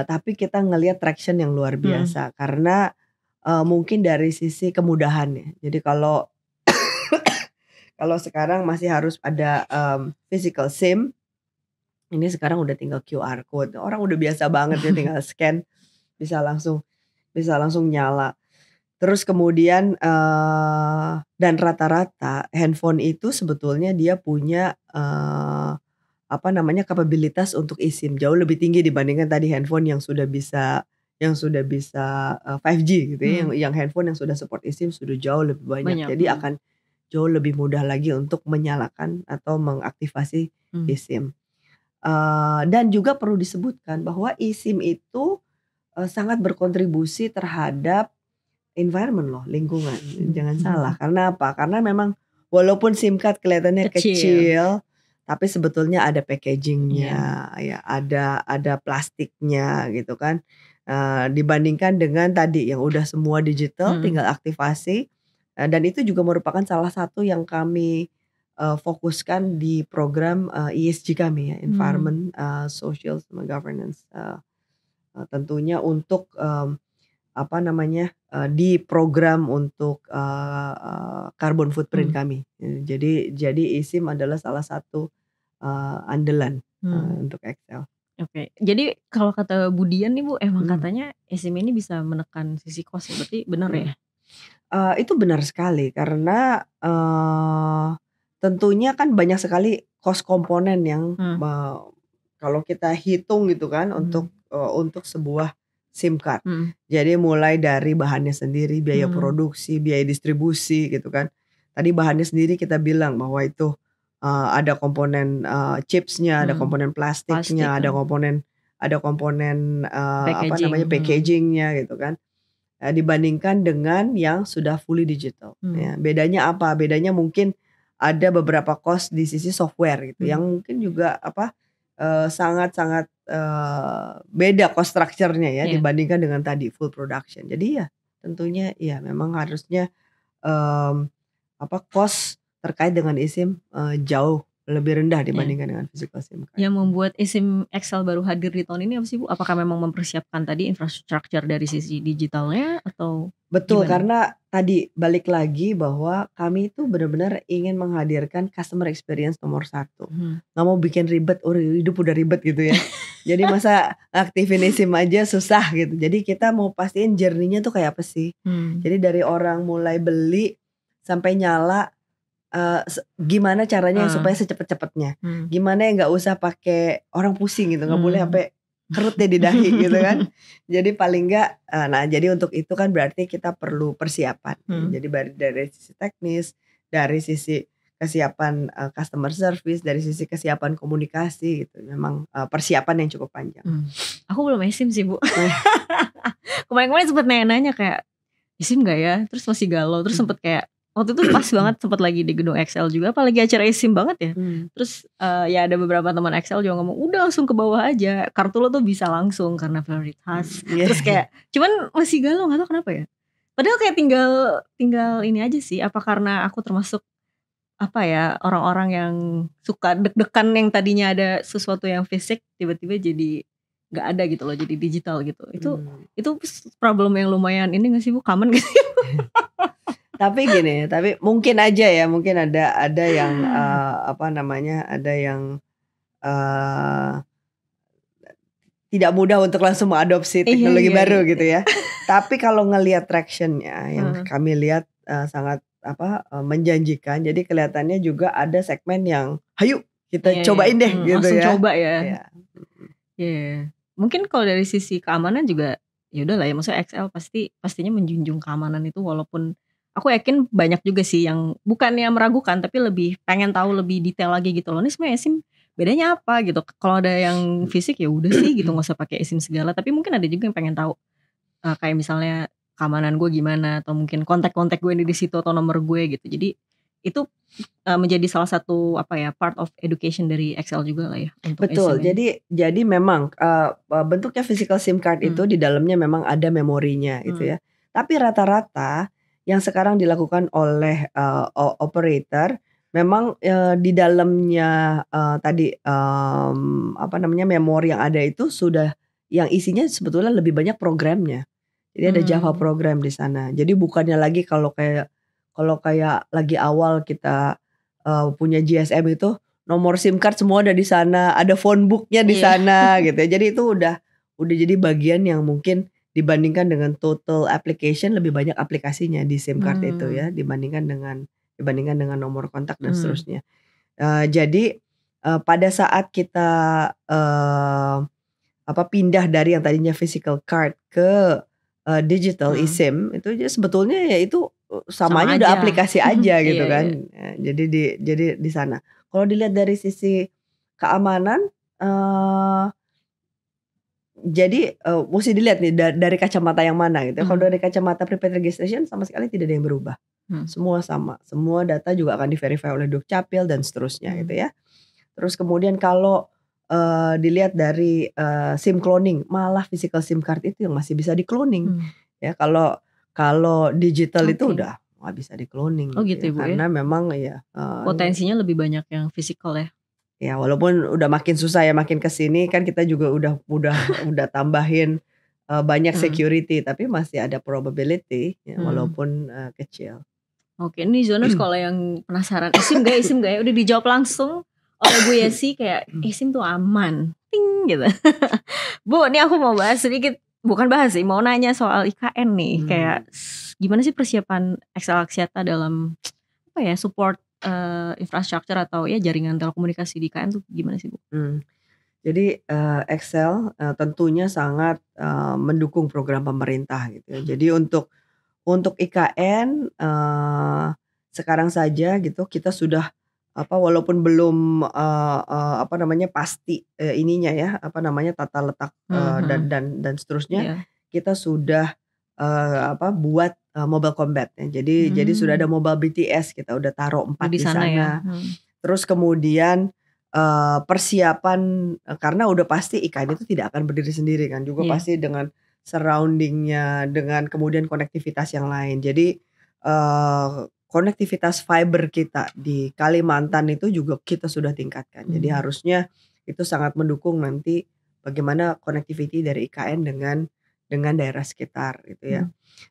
Speaker 2: Tapi kita ngelihat traction yang luar biasa karena mungkin dari sisi kemudahannya. Jadi kalau kalau sekarang masih harus ada physical SIM, ini sekarang udah tinggal QR code. Orang udah biasa banget ya tinggal scan bisa langsung nyala. Terus kemudian dan rata-rata handphone itu sebetulnya dia punya kapabilitas untuk eSIM jauh lebih tinggi dibandingkan tadi handphone yang sudah bisa 5G gitu ya. Yang handphone yang sudah support eSIM sudah jauh lebih banyak. Jadi akan jauh lebih mudah lagi untuk menyalakan atau mengaktifasi eSIM. Dan juga perlu disebutkan bahwa eSIM itu sangat berkontribusi terhadap environment loh, lingkungan. Jangan salah. Karena apa? Karena memang walaupun SIM card kelihatannya kecil tapi sebetulnya ada packagingnya, ya ada plastiknya gitu kan. Dibandingkan dengan tadi yang udah semua digital, tinggal aktivasi. Dan itu juga merupakan salah satu yang kami fokuskan di program ESG kami ya, environment, social, sama governance. Tentunya untuk di program untuk carbon footprint kami. Jadi eSIM adalah salah satu andalan untuk Excel.
Speaker 1: Oke. Jadi kalau kata Budian nih Bu, emang katanya eSIM ini bisa menekan sisi cost ya, berarti benar ya?
Speaker 2: Itu benar sekali karena tentunya kan banyak sekali cost komponen yang kalau kita hitung gitu kan untuk sebuah SIM card. Jadi mulai dari bahannya sendiri, biaya produksi, biaya distribusi gitu kan. Tadi bahannya sendiri kita bilang bahwa itu ada komponen chipsnya, ada komponen plastiknya, ada komponen packagingnya gitu kan. Dibandingkan dengan yang sudah fully digital. Ya, bedanya apa? Bedanya mungkin ada beberapa cost di sisi software gitu yang mungkin juga sangat-sangat beda cost structure-nya ya dibandingkan dengan tadi full production. Jadi ya tentunya ya memang harusnya cost terkait dengan eSIM jauh lebih rendah dibandingkan dengan physical SIM card.
Speaker 1: Yang membuat eSIM Excel baru hadir di tahun ini apa sih Bu? Apakah memang mempersiapkan tadi infrastruktur dari sisi digitalnya atau
Speaker 2: Betul,
Speaker 1: gimana?
Speaker 2: karena tadi balik lagi bahwa kami itu benar-benar ingin menghadirkan customer experience nomor 1. Nggak mau bikin ribet, hidup udah ribet gitu ya. Jadi masa aktifin eSIM aja susah gitu. Jadi kita mau pastiin journey-nya tuh kayak apa sih. Jadi dari orang mulai beli sampai nyala, gimana caranya supaya secepet-cepetnya. Gimana yang gak usah pakai orang pusing gitu, gak boleh sampai kerut deh di dahi gitu kan. Jadi paling enggak, jadi untuk itu kan berarti kita perlu persiapan. Jadi dari sisi teknis, dari sisi kesiapan customer service, dari sisi kesiapan komunikasi gitu. Memang persiapan yang cukup panjang.
Speaker 1: Aku belum eSIM sih Bu. Kemarin-kemarin sempet nanya-nanya kayak eSIM gak ya? Terus masih galau, terus sempet kayak waktu itu pas banget sempet lagi di gedung Excel juga, apalagi acara eSIM banget ya. Terus ya ada beberapa teman Excel juga ngomong udah langsung ke bawah aja, kartu lo tuh bisa langsung karena prioritas. Terus kayak cuman masih galau, gak tau kenapa ya. Padahal kayak tinggal ini aja sih, apa karena aku termasuk orang-orang yang suka deg-degan yang tadinya ada sesuatu yang fisik tiba-tiba jadi gak ada gitu loh, jadi digital gitu. Itu problem yang lumayan ini gak sih Bu, common gak sih?
Speaker 2: Tapi gini, tapi mungkin aja ya, mungkin ada yang ada yang tidak mudah untuk langsung mengadopsi teknologi baru gitu ya. Tapi kalau ngelihat tractionnya yang kami lihat sangat menjanjikan. Jadi kelihatannya juga ada segmen yang, "Hayu kita cobain deh," gitu
Speaker 1: langsung
Speaker 2: ya.
Speaker 1: coba ya.
Speaker 2: Iya.
Speaker 1: Iya. Mungkin kalau dari sisi keamanan juga ya udahlah ya, maksudnya XL pastinya menjunjung keamanan itu, walaupun aku yakin banyak juga sih yang bukannya meragukan tapi lebih pengen tahu lebih detail lagi gitu loh. Ini sebenarnya eSIM bedanya apa gitu. Kalau ada yang fisik ya udah sih gitu, nggak usah pakai eSIM segala. Tapi mungkin ada juga yang pengen tahu kayak misalnya keamanan gue gimana, atau mungkin kontak-kontak gue di situ atau nomor gue gitu. Jadi itu menjadi salah satu part of education dari XL juga lah ya untuk
Speaker 2: Betul.
Speaker 1: eSIM ini.
Speaker 2: Jadi memang bentuknya physical SIM card itu di dalamnya memang ada memorinya gitu ya. Tapi rata-rata yang sekarang dilakukan oleh operator memang di dalamnya tadi memori yang ada itu sudah yang isinya sebetulnya lebih banyak programnya. Jadi ada Java program di sana. Jadi bukannya lagi kalau kayak lagi awal kita punya GSM itu nomor SIM card semua ada di sana, ada phone booknya di sana gitu ya. Jadi itu udah jadi bagian yang mungkin dibandingkan dengan total application lebih banyak aplikasinya di SIM card itu ya dibandingkan dengan nomor kontak dan seterusnya. Jadi pada saat kita pindah dari yang tadinya physical card ke digital eSIM itu sebetulnya ya itu sama aja udah aplikasi aja gitu kan. Jadi di sana. Kalau dilihat dari sisi keamanan, jadi mesti dilihat nih dari kacamata yang mana gitu. Kalau dari kacamata prepaid registration sama sekali tidak ada yang berubah. Semua sama, semua data juga akan di-verify oleh Dukcapil dan seterusnya gitu ya. Terus kemudian kalau dilihat dari SIM cloning, malah physical SIM card itu yang masih bisa di-cloning. Ya kalau digital itu udah nggak bisa di-cloning
Speaker 1: gitu ya, Bu,
Speaker 2: karena memang ya
Speaker 1: potensinya lebih banyak yang fisikal ya.
Speaker 2: Ya walaupun udah makin susah ya, makin kesini kan kita juga udah tambahin banyak security, tapi masih ada probability ya, walaupun kecil.
Speaker 1: Oke, ini Zoners kalau yang penasaran eSIM gak ya, udah dijawab langsung oleh Bu Yesi kayak eSIM tuh aman, ting gitu. Bu, ini aku mau bahas sedikit, bukan bahas sih, mau nanya soal IKN nih, kayak gimana sih persiapan XL Axiata dalam support infrastruktur atau ya jaringan telekomunikasi di IKN tuh gimana sih, Bu?
Speaker 2: Jadi XL tentunya sangat mendukung program pemerintah gitu ya. Jadi untuk IKN sekarang saja gitu kita sudah walaupun belum pasti ininya ya tata letak dan seterusnya, kita sudah buat mobile combat ya. Jadi sudah ada mobile BTS, kita udah taruh 4 di sana.
Speaker 1: Ya.
Speaker 2: Terus kemudian persiapan karena udah pasti IKN itu tidak akan berdiri sendiri kan, juga pasti dengan surroundingnya, dengan kemudian konektivitas yang lain. Jadi konektivitas fiber kita di Kalimantan itu juga kita sudah tingkatkan. Jadi harusnya itu sangat mendukung nanti bagaimana connectivity dari IKN dengan daerah sekitar gitu ya.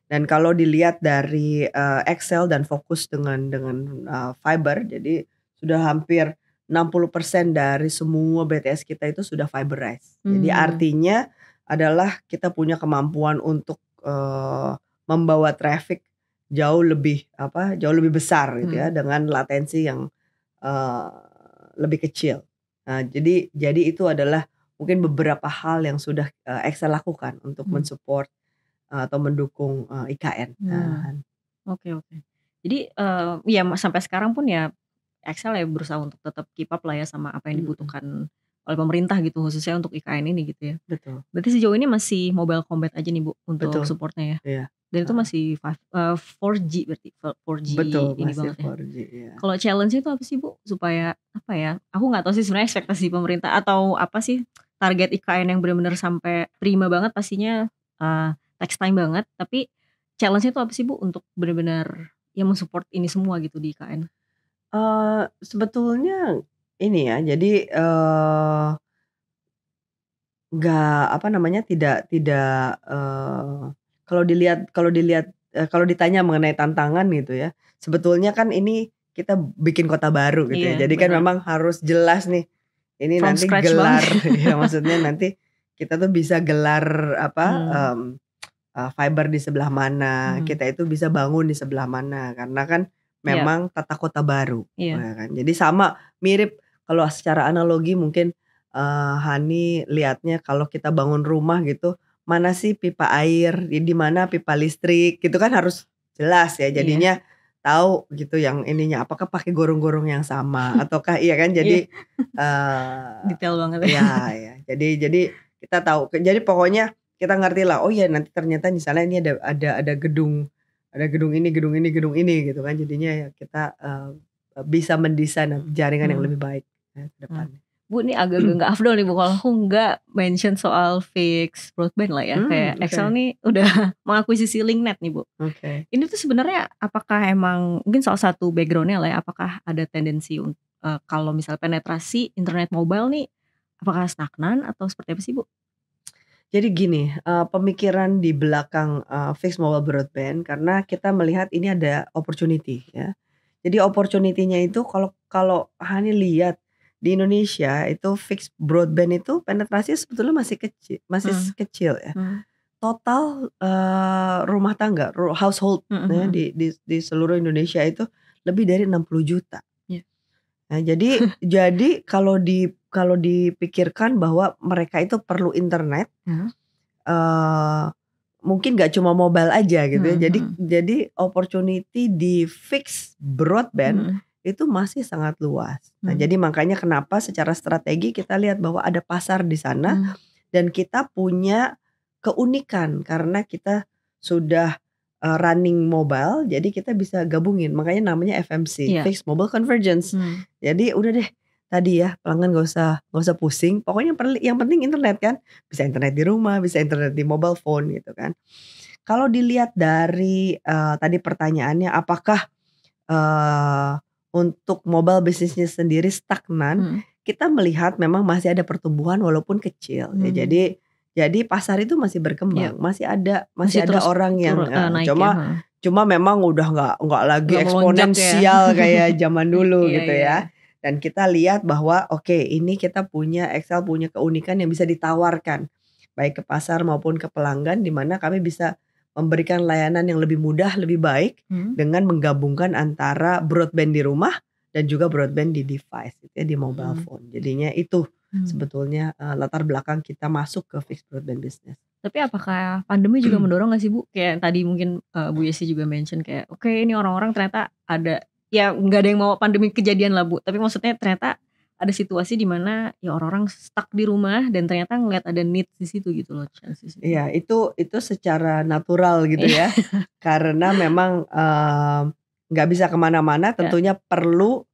Speaker 2: Dan kalau dilihat dari XL dan fokus dengan fiber, jadi sudah hampir 60% dari semua BTS kita itu sudah fiberized. Jadi artinya adalah kita punya kemampuan untuk membawa traffic jauh lebih besar gitu ya, dengan latensi yang lebih kecil. Nah, jadi itu adalah mungkin beberapa hal yang sudah XL lakukan untuk mensupport atau mendukung IKN.
Speaker 1: Oke. Jadi ya sampai sekarang pun ya XL ya berusaha untuk tetap keep up lah ya sama apa yang dibutuhkan oleh pemerintah gitu, khususnya untuk IKN ini gitu ya.
Speaker 2: Betul.
Speaker 1: Berarti sejauh ini masih mobile combat aja nih, Bu, untuk supportnya ya.
Speaker 2: Iya.
Speaker 1: Dan itu masih 4G berarti 4G
Speaker 2: Betul,
Speaker 1: ini
Speaker 2: masih
Speaker 1: banget ya.
Speaker 2: 4G ya.
Speaker 1: Kalau challenge itu apa sih, Bu? Supaya aku nggak tahu sih sebenarnya ekspektasi pemerintah atau apa sih target IKN yang benar-benar sampai prima banget, pastinya takes time banget. Tapi challenge itu apa sih, Bu, untuk benar-benar ya mensupport ini semua gitu di IKN?
Speaker 2: Sebetulnya ini ya, jadi tidak kalau ditanya mengenai tantangan gitu ya, sebetulnya kan ini kita bikin kota baru gitu ya.
Speaker 1: Iya,
Speaker 2: Jadi kan
Speaker 1: benar.
Speaker 2: memang harus jelas nih, ini
Speaker 1: From
Speaker 2: nanti
Speaker 1: scratch
Speaker 2: gelar
Speaker 1: banget.
Speaker 2: ya maksudnya nanti kita tuh bisa gelar fiber di sebelah mana, kita itu bisa bangun di sebelah mana. Karena kan memang tata kota baru.
Speaker 1: Iya.
Speaker 2: Ya kan? Jadi sama mirip kalau secara analogi mungkin Hani lihatnya kalau kita bangun rumah gitu, mana sih pipa air, di mana pipa listrik gitu kan harus jelas ya. Jadinya tahu gitu yang ininya apakah pakai gorong-gorong yang sama ataukah iya kan jadi
Speaker 1: Detail banget ya.
Speaker 2: ya. Jadi kita tahu. Jadi pokoknya kita ngerti lah. Oh ya nanti ternyata misalnya ini ada gedung gedung ini gitu kan. Jadinya ya kita bisa mendesain jaringan yang lebih baik ke depannya.
Speaker 1: Bu, ini agak nggak afdol nih Bu kalau aku nggak mention soal fix broadband lah ya. Kayak XL nih udah mengakuisisi Linknet nih Bu. Ini tuh sebenarnya apakah emang mungkin salah satu backgroundnya lah ya, apakah ada tendensi kalau misal penetrasi internet mobile nih apakah stagnan atau seperti apa sih Bu?
Speaker 2: Jadi gini, pemikiran di belakang fixed mobile broadband karena kita melihat ini ada opportunity ya. Jadi opportunity-nya itu kalau Hani lihat di Indonesia itu fixed broadband itu penetrasi sebetulnya masih kecil ya. Total rumah tangga household ya, di seluruh Indonesia itu lebih dari 60 juta. Nah, jadi kalau dipikirkan bahwa mereka itu perlu internet, mungkin nggak cuma mobile aja gitu ya. Jadi opportunity di fixed broadband itu masih sangat luas. Nah, jadi makanya kenapa secara strategi kita lihat bahwa ada pasar di sana dan kita punya keunikan karena kita sudah running mobile, jadi kita bisa gabungin. Makanya namanya FMC, Fixed Mobile Convergence. Jadi udah deh tadi ya pelanggan gak usah pusing. Pokoknya yang penting internet kan, bisa internet di rumah, bisa internet di mobile phone gitu kan. Kalau dilihat dari tadi pertanyaannya, apakah untuk mobile bisnisnya sendiri stagnan, kita melihat memang masih ada pertumbuhan walaupun kecil. Ya, jadi pasar itu masih berkembang, masih ada orang yang cuma memang udah nggak lagi eksponensial kayak zaman dulu gitu ya. Dan kita lihat bahwa oke, ini kita XL punya keunikan yang bisa ditawarkan baik ke pasar maupun ke pelanggan, di mana kami bisa memberikan layanan yang lebih mudah, lebih baik dengan menggabungkan antara broadband di rumah dan juga broadband di device gitu ya, di mobile phone. Jadinya itu sebetulnya latar belakang kita masuk ke fixed broadband business.
Speaker 1: Tapi apakah pandemi juga mendorong gak sih Bu? Kayak tadi mungkin Bu Yesi juga mention kayak oke, ini orang-orang ternyata ada ya nggak ada yang mau pandemi kejadian lah Bu. Tapi maksudnya ternyata ada situasi di mana ya orang-orang stuck di rumah dan ternyata ngeliat ada need di situ gitu loh.
Speaker 2: Iya, itu secara natural gitu ya. Karena memang nggak bisa kemana-mana, tentunya perlu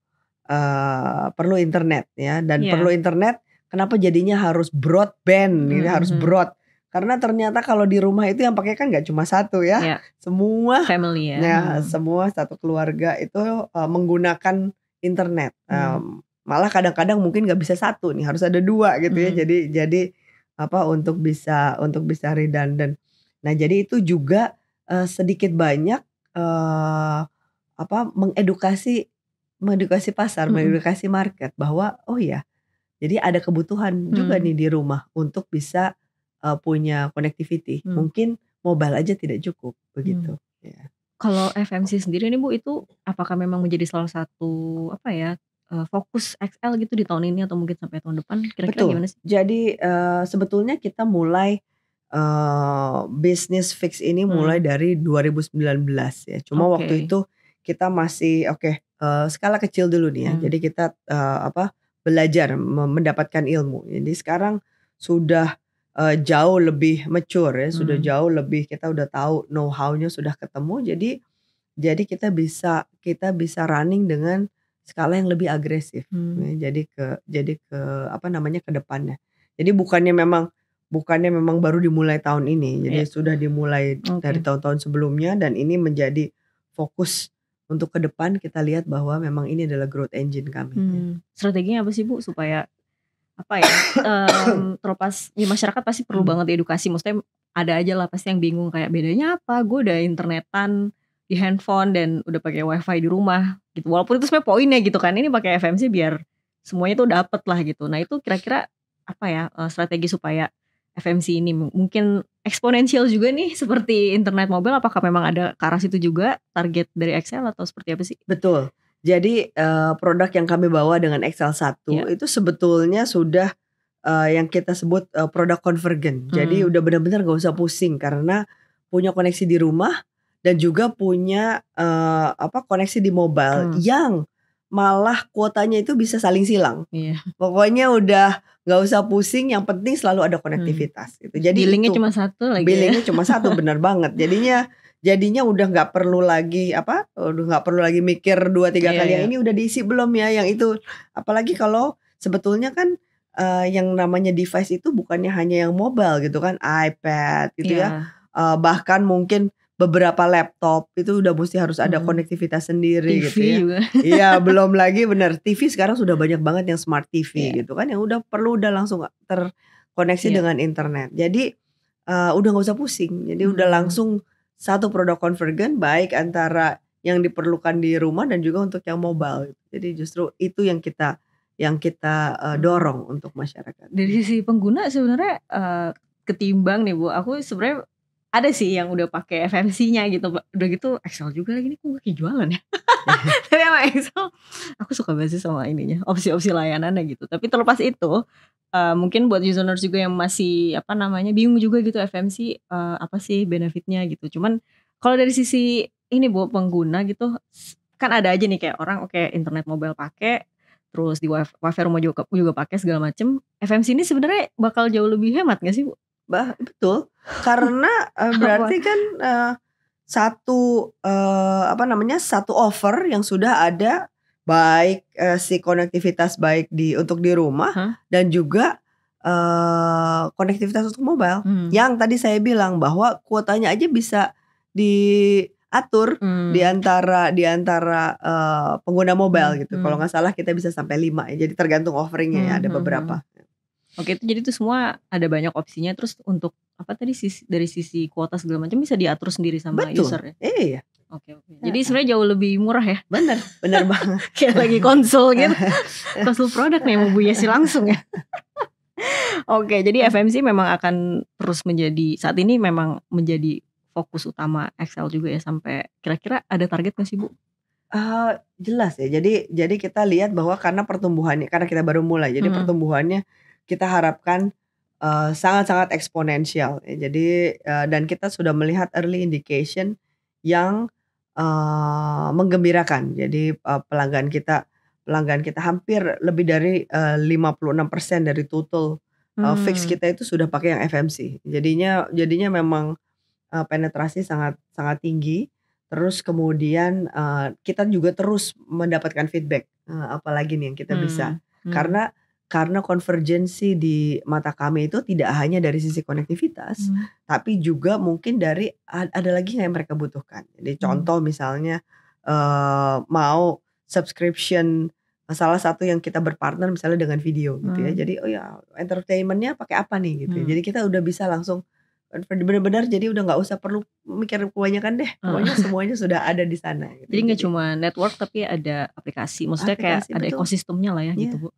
Speaker 2: internet ya, dan perlu internet. Kenapa jadinya harus broadband gitu, harus broad? Karena ternyata kalau di rumah itu yang pakai kan nggak cuma satu ya, semua
Speaker 1: family
Speaker 2: semua satu keluarga itu menggunakan internet. Malah kadang-kadang mungkin nggak bisa satu nih, harus ada dua gitu ya. Jadi apa untuk bisa redundant. Nah, jadi itu juga sedikit banyak mengedukasi pasar, mengedukasi market bahwa oh ya, jadi ada kebutuhan juga nih di rumah untuk bisa punya connectivity. Mungkin mobile aja tidak cukup begitu. Ya.
Speaker 1: Kalau FMC sendiri nih Bu, itu apakah memang menjadi salah satu fokus XL gitu di tahun ini atau mungkin sampai tahun depan? Kira-kira gimana sih?
Speaker 2: Jadi sebetulnya kita mulai bisnis fix ini mulai dari 2019 ya. Cuma waktu itu kita masih skala kecil dulu nih ya. Jadi kita belajar mendapatkan ilmu. Jadi sekarang sudah jauh lebih mature ya, sudah jauh lebih kita udah tahu know-how-nya sudah ketemu. Jadi kita bisa running dengan skala yang lebih agresif. Ya, jadi ke ke depannya. Jadi bukannya memang baru dimulai tahun ini. Jadi sudah dimulai dari tahun-tahun sebelumnya, dan ini menjadi fokus untuk ke depan. Kita lihat bahwa memang ini adalah growth engine kami.
Speaker 1: Strateginya apa sih Bu supaya terlepas ya, masyarakat pasti perlu banget edukasi. Maksudnya ada aja lah pasti yang bingung kayak bedanya apa, gue udah internetan di handphone dan udah pakai wifi di rumah gitu, walaupun itu sebenarnya poinnya gitu kan, ini pakai FMC biar semuanya tuh dapet lah gitu. Nah itu kira-kira apa ya strategi supaya FMC ini? Mungkin eksponensial juga nih seperti internet mobile, apakah memang ada ke arah situ juga target dari XL atau seperti apa sih?
Speaker 2: Betul. Jadi produk yang kami bawa dengan XL1 itu sebetulnya sudah yang kita sebut produk konvergen. Jadi udah benar-benar gak usah pusing karena punya koneksi di rumah dan juga punya koneksi di mobile yang malah kuotanya itu bisa saling silang. Pokoknya udah gak usah pusing, yang penting selalu ada konektivitas. Jadi
Speaker 1: billingnya cuma satu lagi.
Speaker 2: Billingnya cuma satu, benar banget. Jadinya udah nggak perlu lagi udah nggak perlu lagi mikir 2-3 kali yang ini udah diisi belum ya, yang itu. Apalagi kalau sebetulnya kan yang namanya device itu bukannya hanya yang mobile gitu kan, iPad gitu ya, bahkan mungkin beberapa laptop itu udah mesti harus ada konektivitas sendiri
Speaker 1: TV
Speaker 2: gitu ya.
Speaker 1: juga.
Speaker 2: Iya, belum lagi benar TV sekarang sudah banyak banget yang smart TV gitu kan, yang udah perlu langsung terkoneksi dengan internet. Jadi udah nggak usah pusing. Jadi udah langsung satu produk konvergen, baik antara yang diperlukan di rumah dan juga untuk yang mobile. Jadi justru itu yang kita dorong untuk masyarakat.
Speaker 1: Dari sisi pengguna sebenarnya ketimbang nih Bu, aku sebenarnya ada sih yang udah pakai FMC-nya gitu, udah gitu Excel juga lagi, nih kok kayak jualan ya. Tapi sama Excel aku suka banget sih sama ininya, opsi-opsi layanannya gitu. Tapi terlepas itu mungkin buat users juga yang masih bingung juga gitu FMC apa sih benefitnya gitu. Cuman kalau dari sisi ini Bu, pengguna gitu kan ada aja nih kayak orang internet mobile pakai, terus di wifi rumah juga pakai segala macem. FMC ini sebenarnya bakal jauh lebih hemat gak sih Bu?
Speaker 2: Betul, karena berarti kan satu offer yang sudah ada, baik si konektivitas baik untuk di rumah dan juga konektivitas untuk mobile. Yang tadi saya bilang bahwa kuotanya aja bisa diatur di antara pengguna mobile gitu. Kalau nggak salah kita bisa sampai 5 ya. Jadi tergantung offeringnya ya, ada beberapa.
Speaker 1: Oke, itu jadi itu semua ada banyak opsinya. Terus untuk dari sisi kuota segala macam bisa diatur sendiri sama user ya.
Speaker 2: Iya.
Speaker 1: Oke. Jadi sebenarnya jauh lebih murah ya.
Speaker 2: Benar banget.
Speaker 1: Kayak lagi konsul gitu. Konsul produk nih mau Bu Yesi langsung ya. Oke, jadi FMC memang akan terus menjadi, saat ini memang menjadi fokus utama XL juga ya, sampai kira-kira ada target gak sih Bu?
Speaker 2: Jelas ya. Jadi kita lihat bahwa karena pertumbuhannya, karena kita baru mulai, jadi pertumbuhannya kita harapkan sangat-sangat eksponensial. Jadi dan kita sudah melihat early indication yang menggembirakan. Jadi pelanggan kita hampir lebih dari 56% dari total fix kita itu sudah pakai yang FMC. Jadinya memang penetrasi sangat tinggi. Terus kemudian kita juga terus mendapatkan feedback, apalagi nih yang kita bisa, karena konvergensi di mata kami itu tidak hanya dari sisi konektivitas, tapi juga mungkin dari ada lagi yang mereka butuhkan. Jadi contoh misalnya mau subscription, salah satu yang kita berpartner misalnya dengan video gitu ya. Jadi entertainmentnya pakai apa nih gitu. Jadi kita udah bisa langsung benar-benar, jadi udah nggak usah perlu mikir kebanyakan deh. Pokoknya semuanya sudah ada di sana. Gitu.
Speaker 1: Jadi nggak cuma network tapi ada aplikasi. Maksudnya kayak ada ekosistemnya lah ya gitu Bu.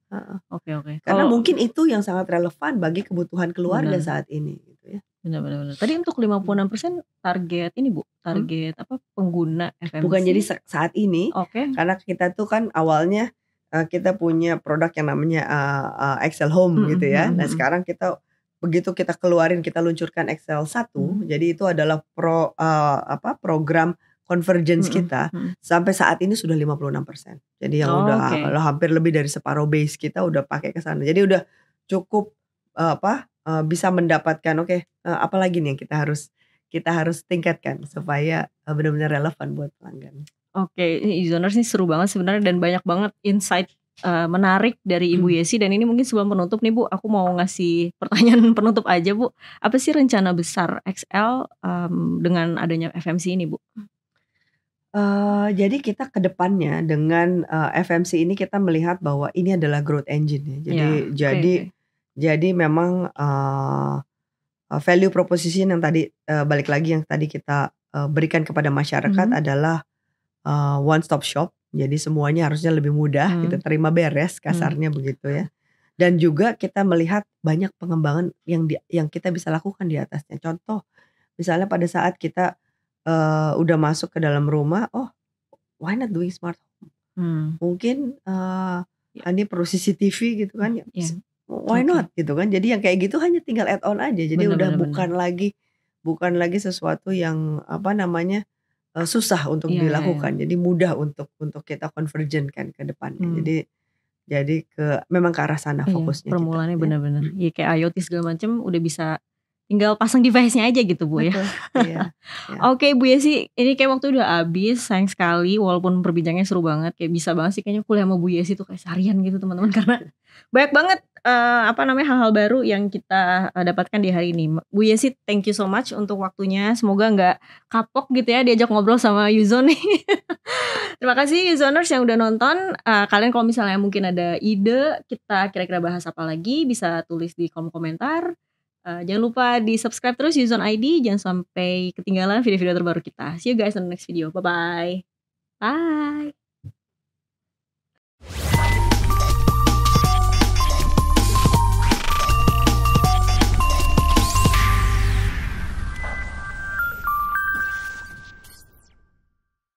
Speaker 1: Oke.
Speaker 2: Karena mungkin itu yang sangat relevan bagi kebutuhan keluarga saat ini gitu ya.
Speaker 1: Benar. Tadi untuk 56% target ini Bu, target pengguna FMC.
Speaker 2: Bukan jadi saat ini. Karena kita tuh kan awalnya kita punya produk yang namanya XL Home gitu ya. Nah sekarang begitu kita luncurkan XL1, jadi itu adalah program convergence kita. Sampai saat ini sudah 56%. Jadi yang udah hampir lebih dari separuh base kita udah pakai ke sana. Jadi udah cukup bisa mendapatkan apa lagi nih yang kita harus tingkatkan supaya benar-benar relevan buat pelanggan.
Speaker 1: Oke, ini Izoners nih seru banget sebenarnya dan banyak banget insight menarik dari Ibu Yesi. Dan ini mungkin sebelum penutup nih Bu, aku mau ngasih pertanyaan penutup aja Bu. Apa sih rencana besar XL dengan adanya FMC ini Bu?
Speaker 2: Jadi kita ke depannya dengan FMC ini kita melihat bahwa ini adalah growth engine ya. Jadi memang value proposition yang tadi balik lagi yang tadi kita berikan kepada masyarakat adalah one stop shop. Jadi semuanya harusnya lebih mudah gitu, terima beres kasarnya begitu ya. Dan juga kita melihat banyak pengembangan yang kita bisa lakukan di atasnya. Contoh, misalnya pada saat kita udah masuk ke dalam rumah, oh why not doing smart home? Mungkin ini perlu CCTV gitu kan ya. Why not gitu kan. Jadi yang kayak gitu hanya tinggal add on aja. Jadi udah bukan lagi sesuatu yang susah untuk dilakukan. Jadi mudah untuk kita convergent kan ke depannya. Jadi memang ke arah sana fokusnya.
Speaker 1: Permulaannya benar-benar. Ya kayak IoT segala macam udah bisa tinggal pasang device-nya aja gitu Bu.
Speaker 2: Betul,
Speaker 1: ya. Oke Bu Yesi, ini kayak waktu udah habis, sayang sekali walaupun perbincangannya seru banget, kayak bisa banget sih kayaknya kuliah sama Bu Yesi tuh kayak seharian gitu teman-teman karena banyak banget hal-hal baru yang kita dapatkan di hari ini. Bu Yesi, thank you so much untuk waktunya. Semoga nggak kapok gitu ya diajak ngobrol sama Yuzon nih. Terima kasih Yuzoners yang udah nonton. Kalian kalau misalnya mungkin ada ide kita kira-kira bahas apa lagi, bisa tulis di kolom komentar. Jangan lupa di subscribe terus Yuzon ID, jangan sampai ketinggalan video-video terbaru kita. See you guys on the next video. Bye-bye. Bye.